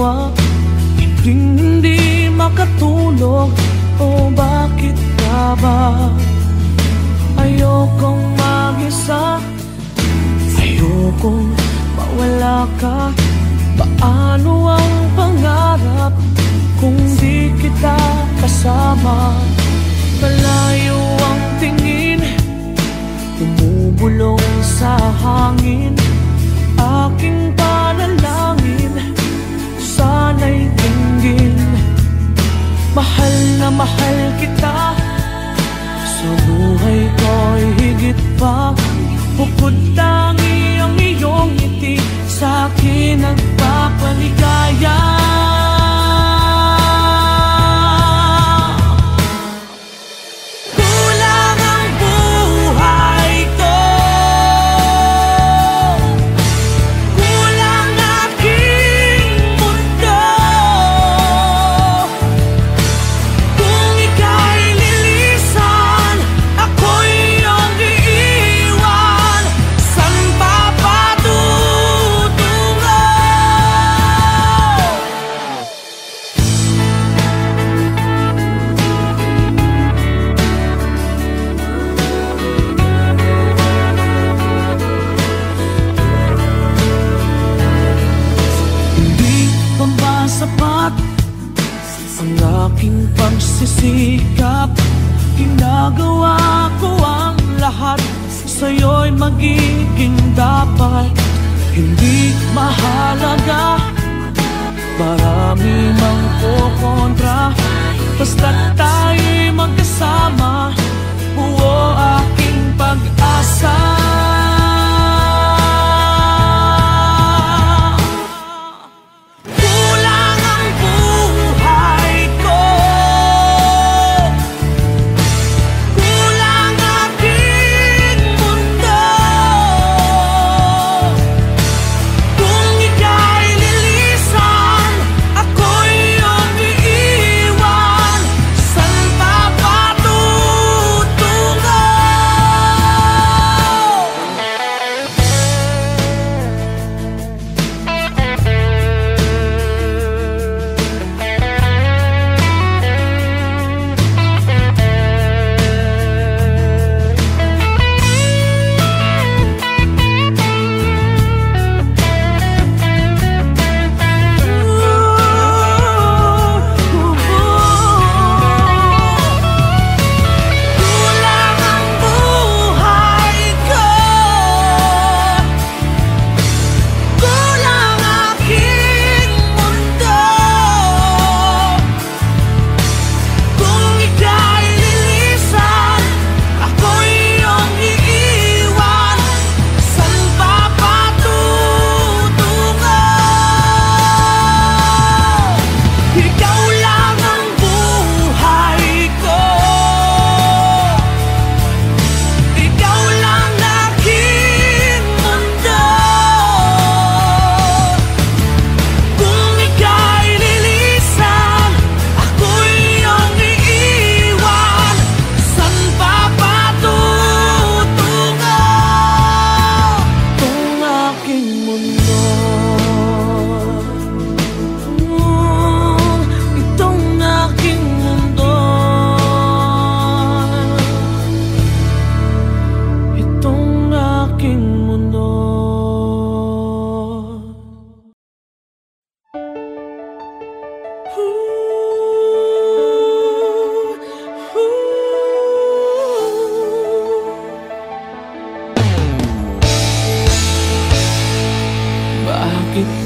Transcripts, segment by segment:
ba? Hindi makatulog, o bakit ka ba? Ayokong mag-isa, ayokong mawala ka. Paano ang pangarap kung di kita kasama? Malayo ang tingin, bumubulong sa hangin. Aking panalangin, sana'y tinggin. Mahal na mahal kita, sa buhay ko'y higit pa. Bukod tangi ang iyong ngiti, sa'kin nagpapaligaya. Pagsisikap, ginagawa ko ang lahat, sa'yo'y magiging dapat. Hindi mahalaga, marami mang kukontra, basta't tayo'y magkasama, buo aking pag-asa.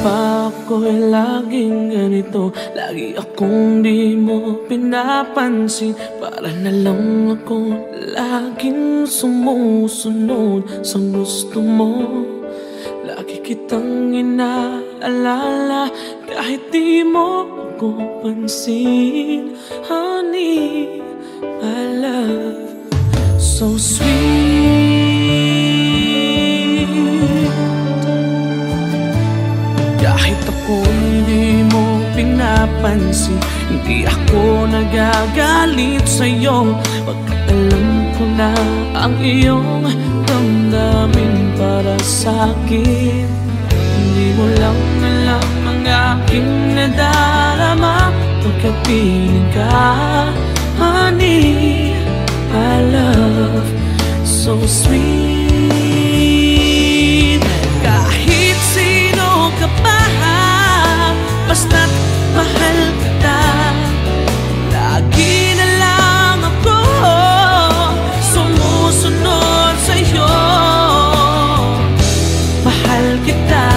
Ako'y laging ganito, lagi akong di mo pinapansin. Para na lang ako laging sumusunod sa gusto mo. Lagi kitang inaalala kahit di mo ako pansin. Honey, my love, so sweet. Kahit ako'y di mo pinapansin, hindi ako nagagalit sa'yo. Pagkat alam ko na ang iyong damdamin para sa'kin. Hindi mo lang alam ang aking nadamdamin. piling ka. Honey, my love, so sweet. Kahit sino ka pa, basta't mahal kita. Lagi na lang ako sumusunod sa'yo. Mahal kita,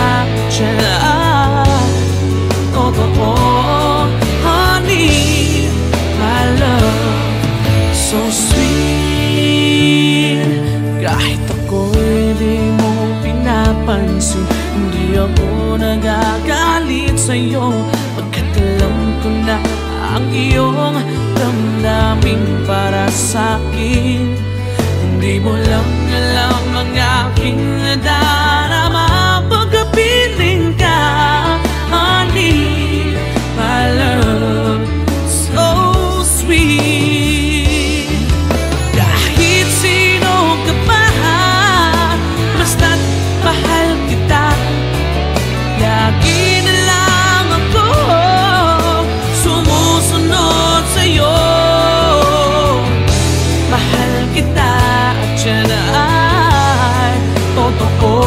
tiyan, totoo. Honey, my love, so sweet. Kahit ako'y di mo pinapansin, hindi ako nagagalit sa'yo, pagkat alam ko na ang iyong damdamin para sa'kin. Hindi mo lang alam ang aking nadarama pagkapiling ka. Honey, my love, so sweet. Kahit sino ka pa, basta't mahal kita. Lagi na lang ako sumusunod sa'yo. Mahal kita at yan ay totoo.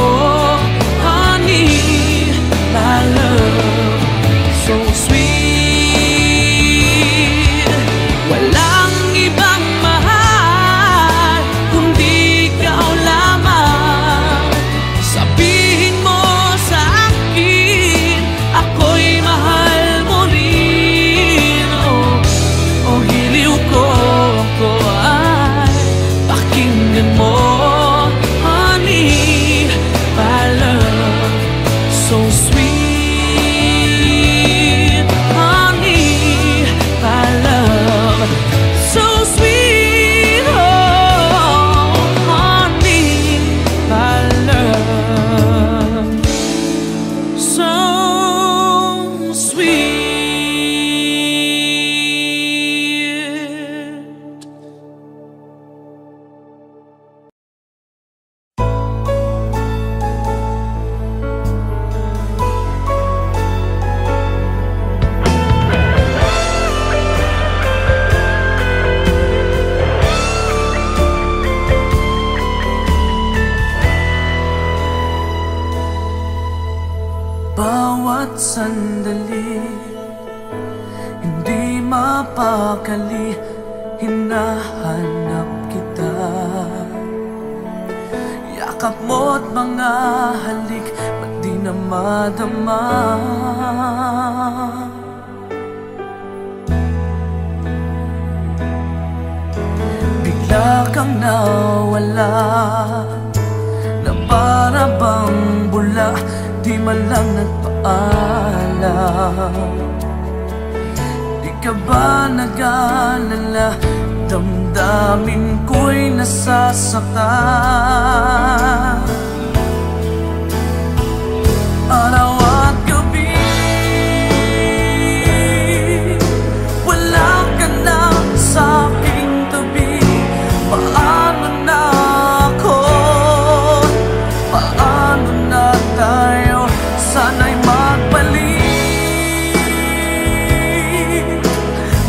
Honey, my love, so sweet. Walang ibang mahal kundi ikaw lamang. Sabihin mo sa akin, ako'y mahal mo rin. Oh, hiliw ko, ako ay pakinggan mo. Honey, my love, so sweet. Honey, my love, so sweet. Oh, honey, my love, so sweet. Bawat sandali, hindi mapakali, hinahanap kita. Yakap mo't mga halik, ba't di na madama? Bigla kang nawala, na para bang bula, di man lang nagpaalam. Di ka ba nag-alala, damdamin ko'y nasasaktan. Araw at gabi, wala ka na sa aking tabi. Paano na ako? Paano na tayo? Sana'y magbalik.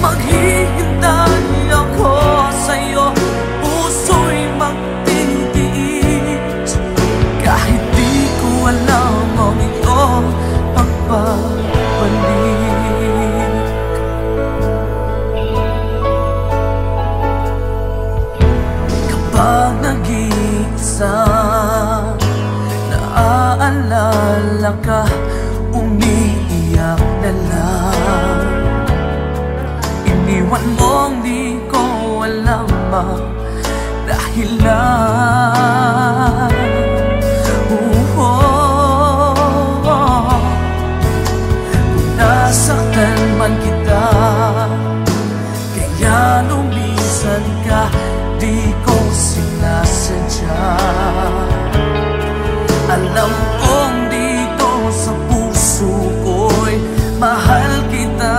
Maghihintay ako sa'yo, puso'y magtitiis. Kahit di ko alam ang iyong pagbabalik. Kapag nag-iisa, naaalala ka, umiiyak na lang. Iniwan mong di ko alam ang dahilan. Kung nasaktan man kita, kaya lumisan ka, di ko sinasadya. Alam kong dito sa puso ko'y mahal kita.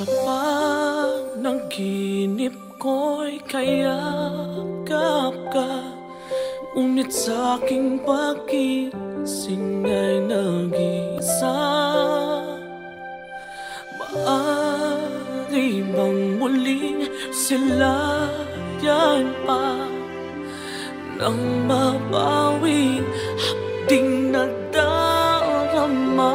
Sa panaginip ko'y kayakap ka, ngunit sa'king pagising ay nag-iisa. Maaari bang muling silayan pa nang mabawing hapding nadarama,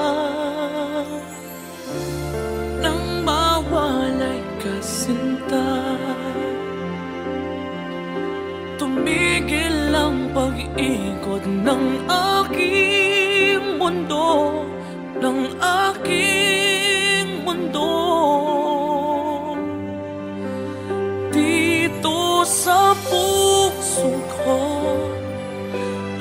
nang mawalay ka sinta? Tumigil ang pag-ikot ng aking mundo, ng aking mundo. Dito sa puso ko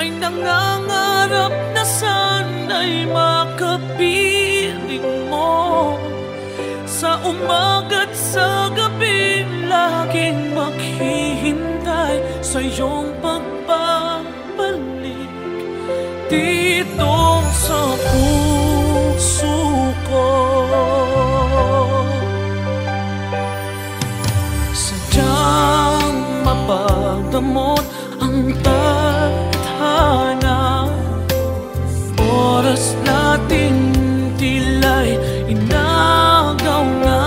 ay nangangarap na sana'y makapiling mo. Sa umaga't sa gabi laging maghihintay sa iyong pagbabalik dito sa puso ko. Sadyang mapagdamot ang tadhana, oras natin tila'y inagaw na.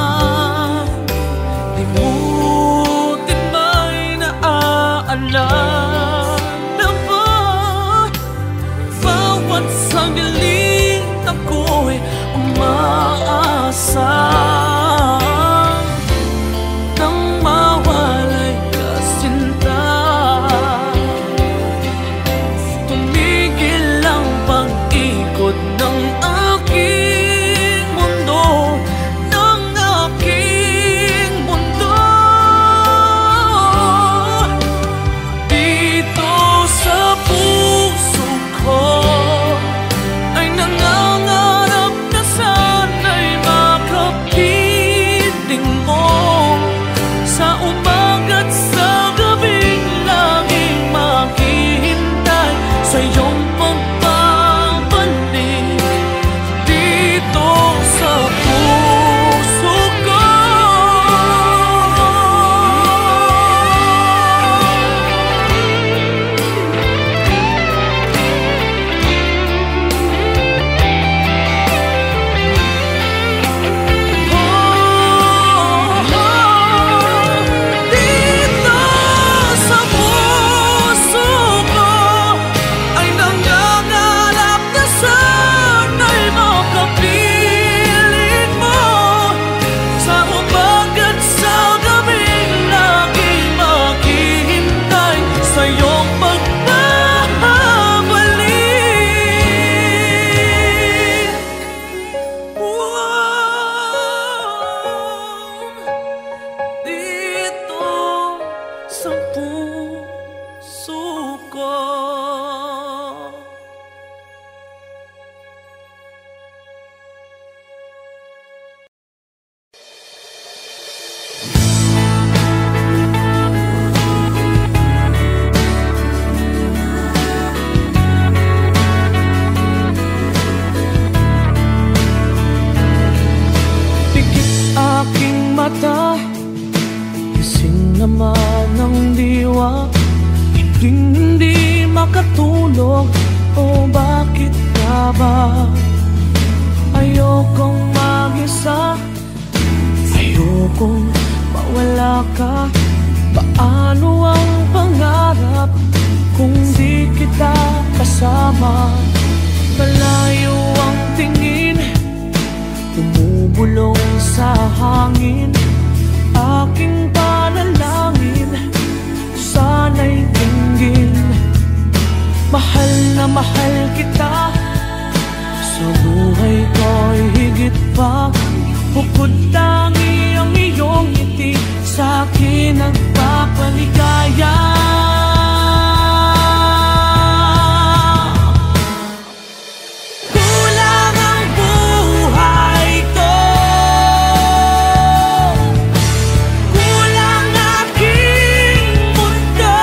Limutin ba'y naaalala ba? Bawat sandaling ako'y umaasa nang mawalay ka sinta. Tumigil ang pag-ikot ng aking mundo, ng aking mundo. Dito sa puso ko ay nangangarap na sana'y makapiling mo. Sa umaga't sa gabing laging maghihintay sa iyong pagbabalik dito sa puso ko. Dito sa puso ko ay nangangarap na sana'y makapiling mo. Sa umaga't sa gabing laging maghihintay sa iyong pagbabalik. Dito sa puso ko. Pikit aking mata, gising naman ang diwa. Hindi makatulog, o bakit ka ba? Ayokong mag-isa, ayokong mawala ka. Paano ang pangarap kung di kita kasama? Malayo ang tingin, bumubulong sa hangin. Aking panalangin, sana'y dinggin. Mahal na mahal kita, sa buhay ko'y higit pa. Bukod tangi ang iyong ngiti, sa'kin nagpapaligaya. Kulang ang buhay ko, kulang aking mundo.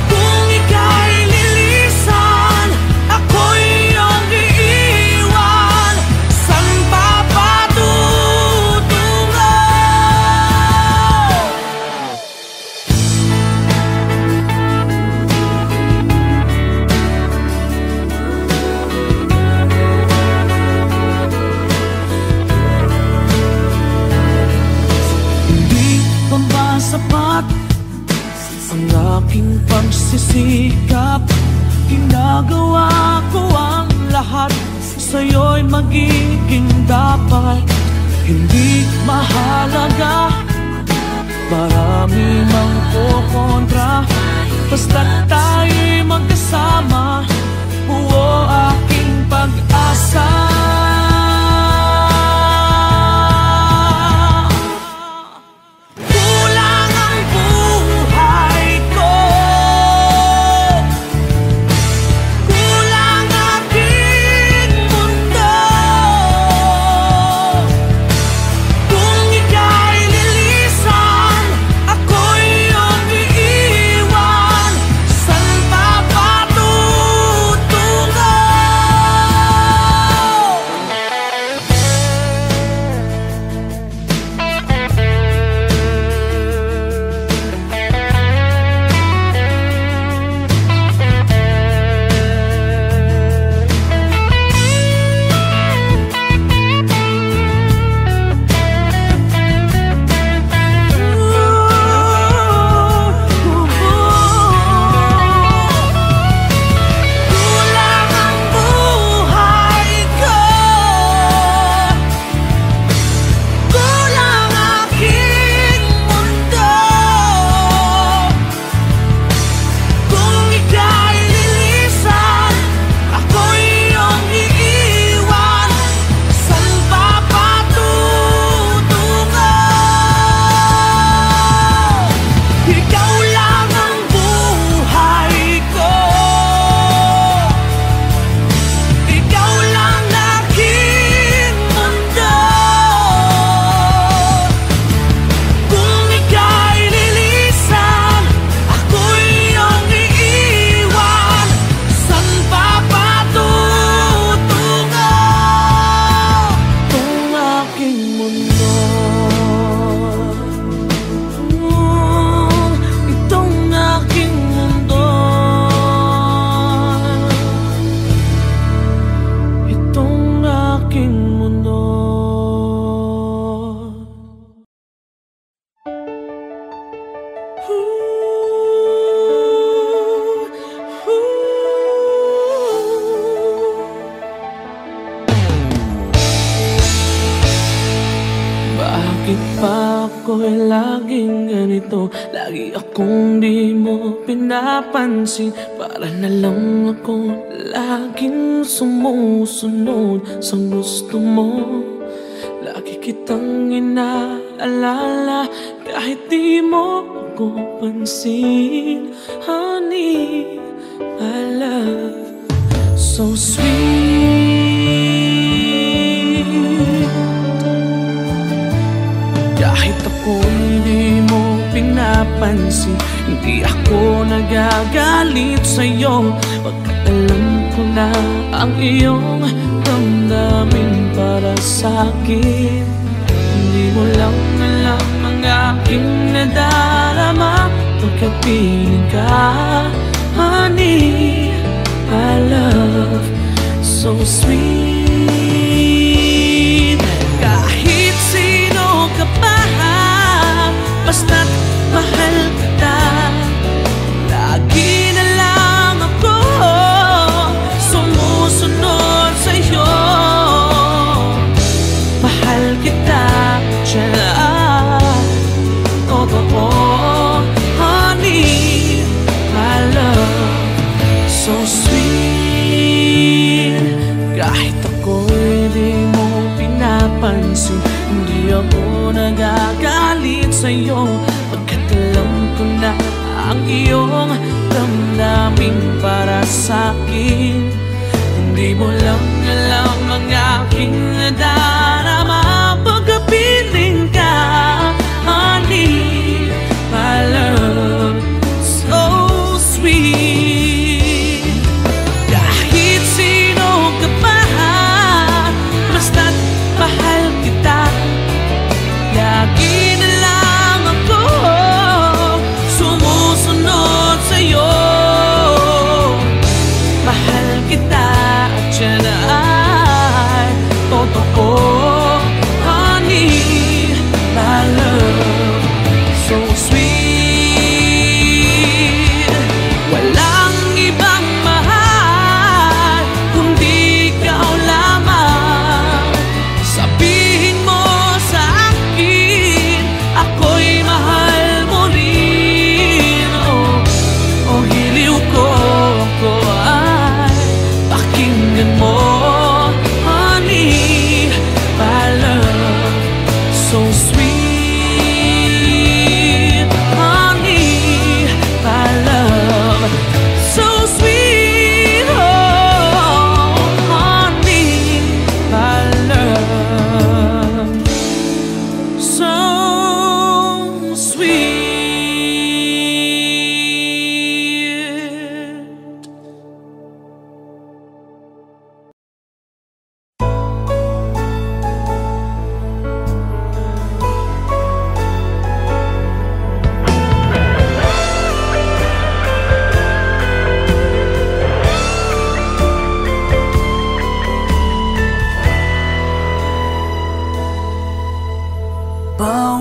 Kung ika'y lilisan, ako'y iyong iiwan. aking pagsisikap, ginagawa ko ang lahat. Sa'yo'y magiging dapat. Hindi mahalaga, marami mang kukontra, basta't tayo'y magkasama. Buo aking pag-asa. Bakit pa ako'y laging ganito? Lagi akong di mo pinapansin. Para na lang ako laging sumusunod sa gusto mo. Lagi kitang inaalala kahit di mo ako pansin. Honey, my love, so sweet. Kahit ako hindi mo pinapansin, hindi ako nagagalit sa'yo. Pagkat alam ko na ang iyong damdamin para sa'kin. Hindi mo lang alam ang aking nadarama pagkapiling ka. Honey, my love, so sweet. Kahit sino ka pa, basta't mahal kita. Lagi na lang ako sumusunod sa'yo. Mahal kita, tiyan, totoo. Honey, my love, so sweet. Kahit ako'y di mo pinapansin, hindi ako nagagalit sa'yo. Pagkat alam ko na ang iyong damdamin para sa'kin. Hindi mo lang alam ang aking nadarama pagkapiling ka. Honey, my love, so sweet. Kahit sino ka pa, basta't mahal kita. Lagi na lang ako sumusunod sa'yo. Mahal kita at siya na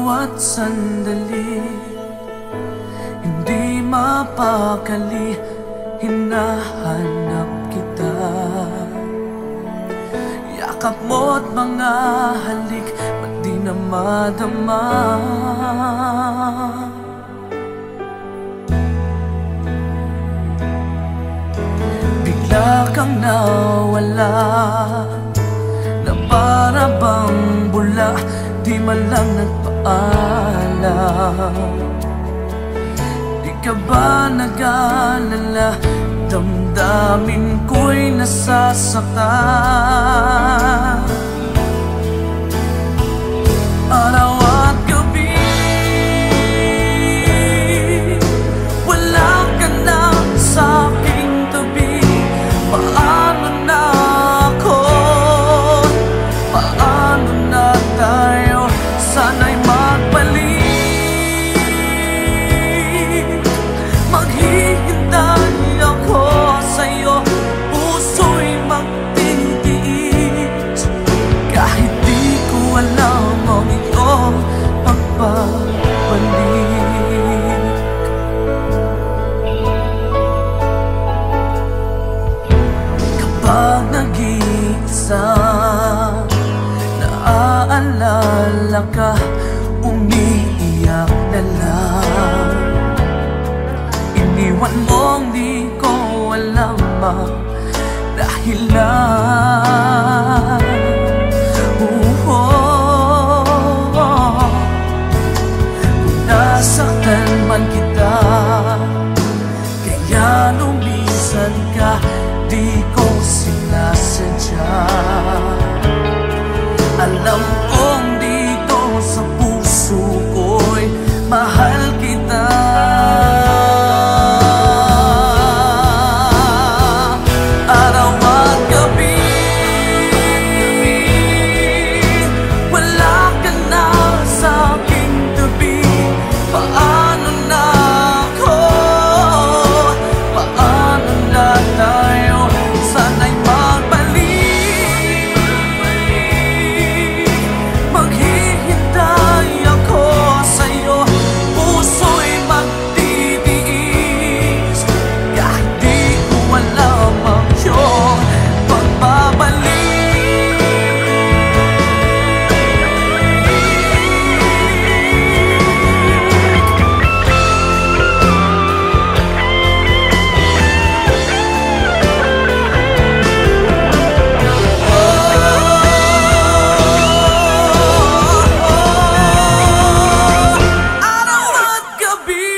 bawat sandali, hindi mapakali, hinahanap kita. Yakap mo't mga halik, ba't di na madama? Bigla kang nawala, na para bang bula, di man lang nagpaalam. Di ka ba nag-alala, damdamin ko'y nasasaktan. Araw at gabi, wala ka na sa aking tabi. Paano na ako? Paano na tayo? Sana'y magbalik. Maghihintay ako sa'yo, puso'y magtitiis. Kahit di ko alam ang iyong pagbabalik. Kapag nag-iisa, naaalala ka, umiiyak na lang. Iniwan mong di ko alam ang dahilan. Kung nasaktan man kita, kaya lumisan ka, di ko sinasadya. Alam kong dito sa puso ko'y mahal kita. Araw at gabi, wala ka na sa aking tabi. Paano na ako? Paano na tayo? Sana'y magbalik. Maghihintay ako sa'yo, puso'y magtitiis. Kahit di ko alam ang iyong pagbabalik. Araw at gabi,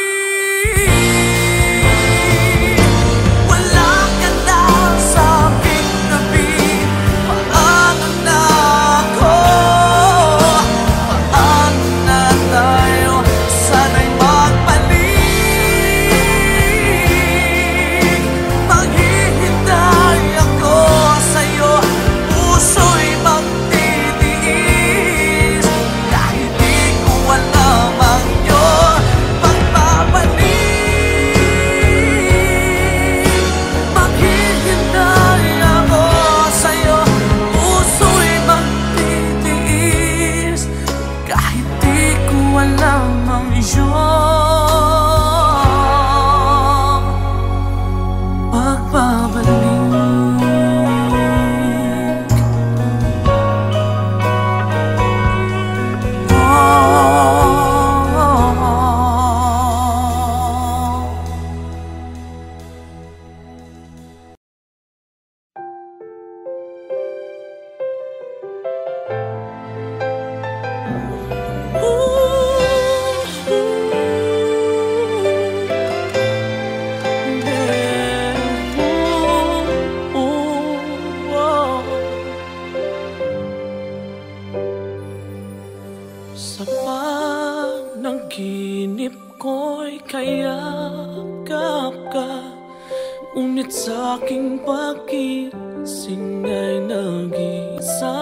wala ka na sa aking tabi. Paano na ako? Paano na tayo? Sana'y magbalik. Maghihintay ako sa'yo, puso'y magtitiis. Kahit di ko alam ang iyong pagbabalik. Maghihintay ako sa'yo, puso'y magtitiis. Kahit di ko alam ang iyong pagbabalik. Sa panaginip ko'y kayakap ka, ngunit sa aking pagising ay nag-isa.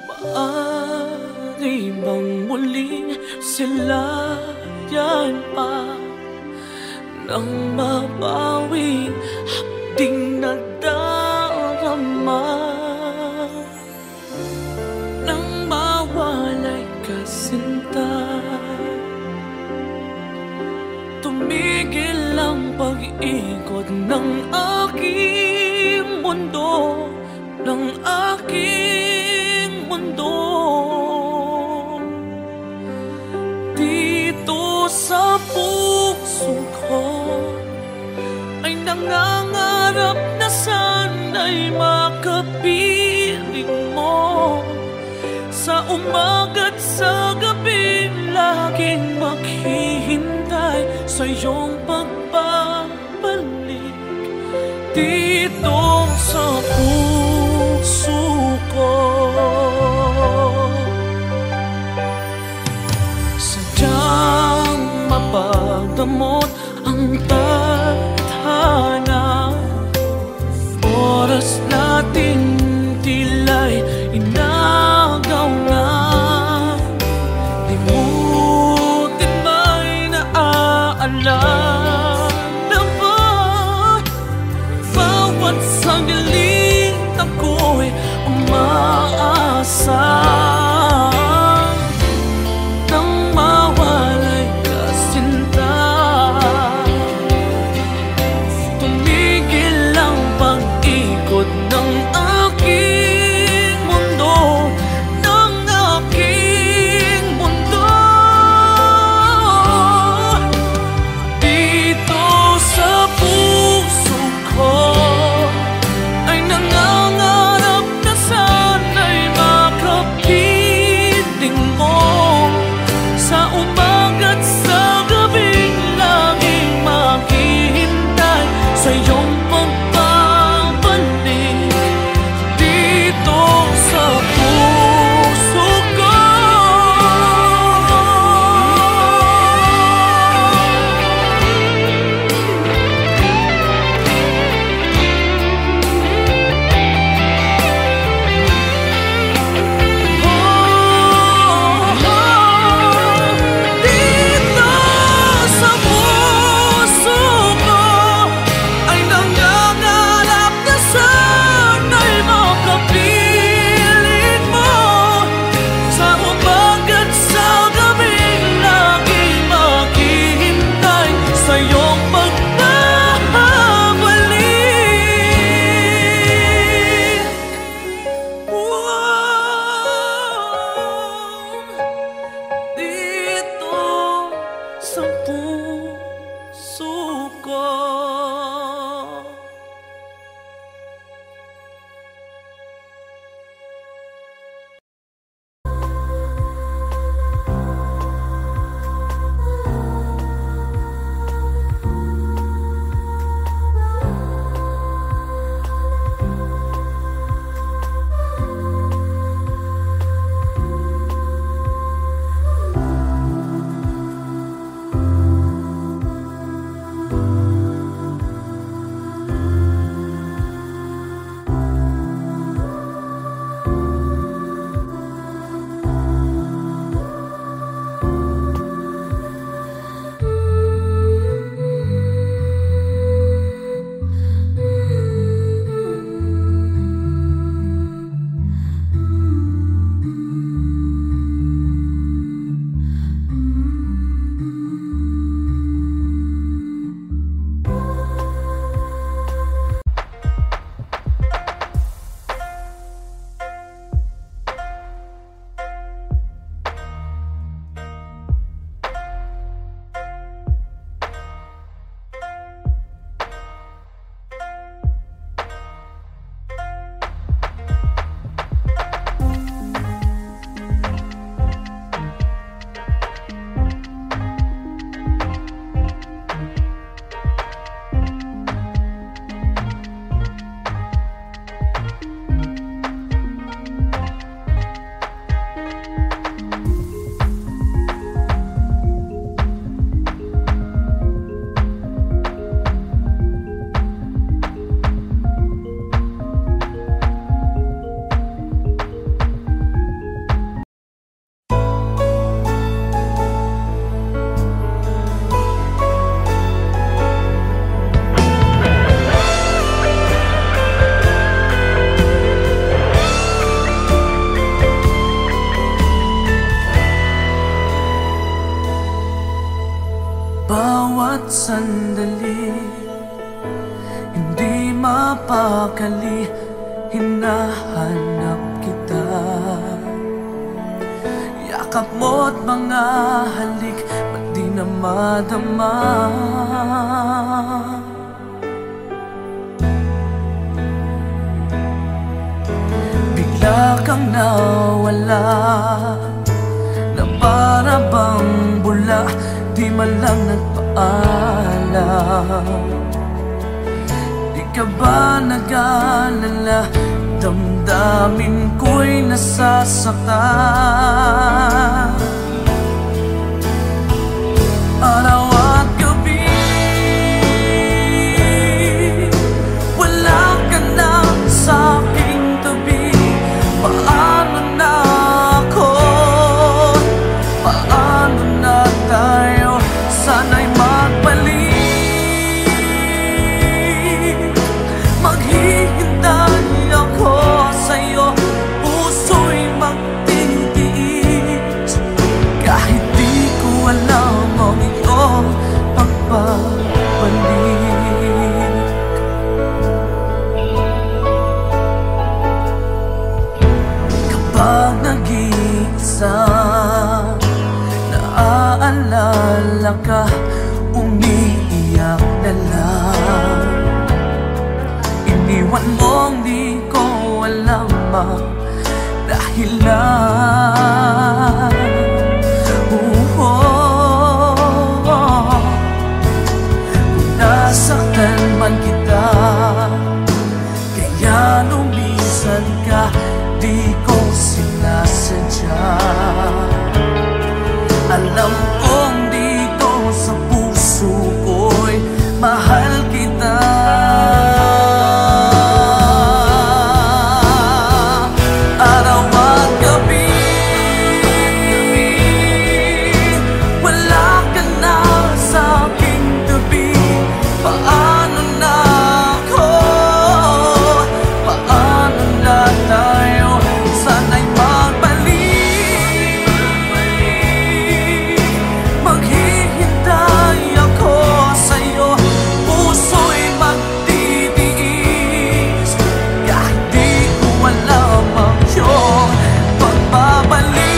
Maaari bang muling silayan pa nang mabawi hapding nadarama? Nang mawalay mundo, ng aking mundo. Dito sa puso ko ay nangangarap na sana'y makapiling mo. Sa umaga't sa gabi, laging maghihintay sa iyong pagbabalik. Dito sa puso ko, sadyang mapagdamot ang tadhana. Oras natin tila'y inagaw na. Limutin may naaalala ba? Bawat sandali ako'y umaasa nang mawalay ka, sinta. Tumigil ang pag-ikot ng aking mundo, ng aking mundo. Dito sa puso ko ay nangangarap na sana'y makapiling mo. Sa umaga't sa gabing laging maghihintay sa iyong pagbabalik. Dito sa puso ko, dito sa puso ko ay nangangarap na sana'y makapiling mo. Sa umaga't sa gabing laging maghihintay sa iyong pagbabalik. Dito sa puso ko. Bawat sandali hindi mapakali hinahanap kita. Yakap mo't mga halik, ba't di na madama? Bigla kang nawala, na para bang bula, di man lang nagpaalam. Di ka ba nag-alala, damdamin ko'y nasasaktan. Araw at gabi, wala ka na sa aking tabi. Paano na ako? Paano na tayo? Sana'y magbalik. Maghihintay ako sa'yo, puso'y magtitiis. Kahit di ko alam ang iyong pagbabalik. Kapag nag-iisa, naaalala ka, umiiyak na lang. Iniwan mong di ko alam ang dahilan. Kung nasaktan man kita, kaya lumisan ka, di ko sinasadya. Alam kong dito sa puso ko'y mahal kita. Araw at gabi, wala ka na sa aking tabi. Paano na ako? Paano na tayo? Sana'y magbalik. Maghihintay ako sa'yo, puso'y magtitiis. Kahit di ko alam ang iyong pagbabalik.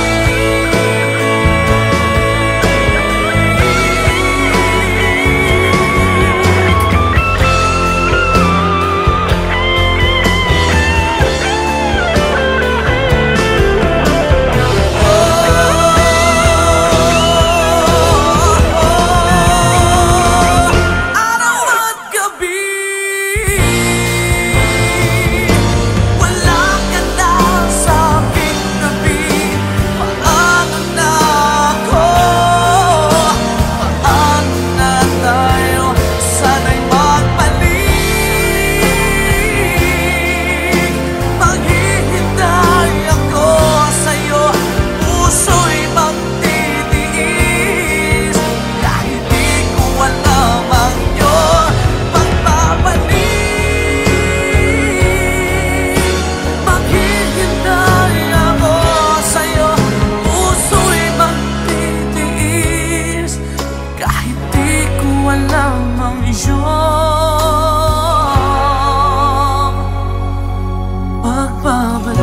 Araw at gabi, wala ka na sa aking tabi. Paano na ako? Paano na tayo? Sana'y magbalik. Maghihintay ako sa'yo, puso'y magtitiis. Kahit di ko alam ang iyong pagbabalik. Maghihintay ako sa'yo, puso'y magtitiis. Kahit di ko alam ang iyong pagbabalik.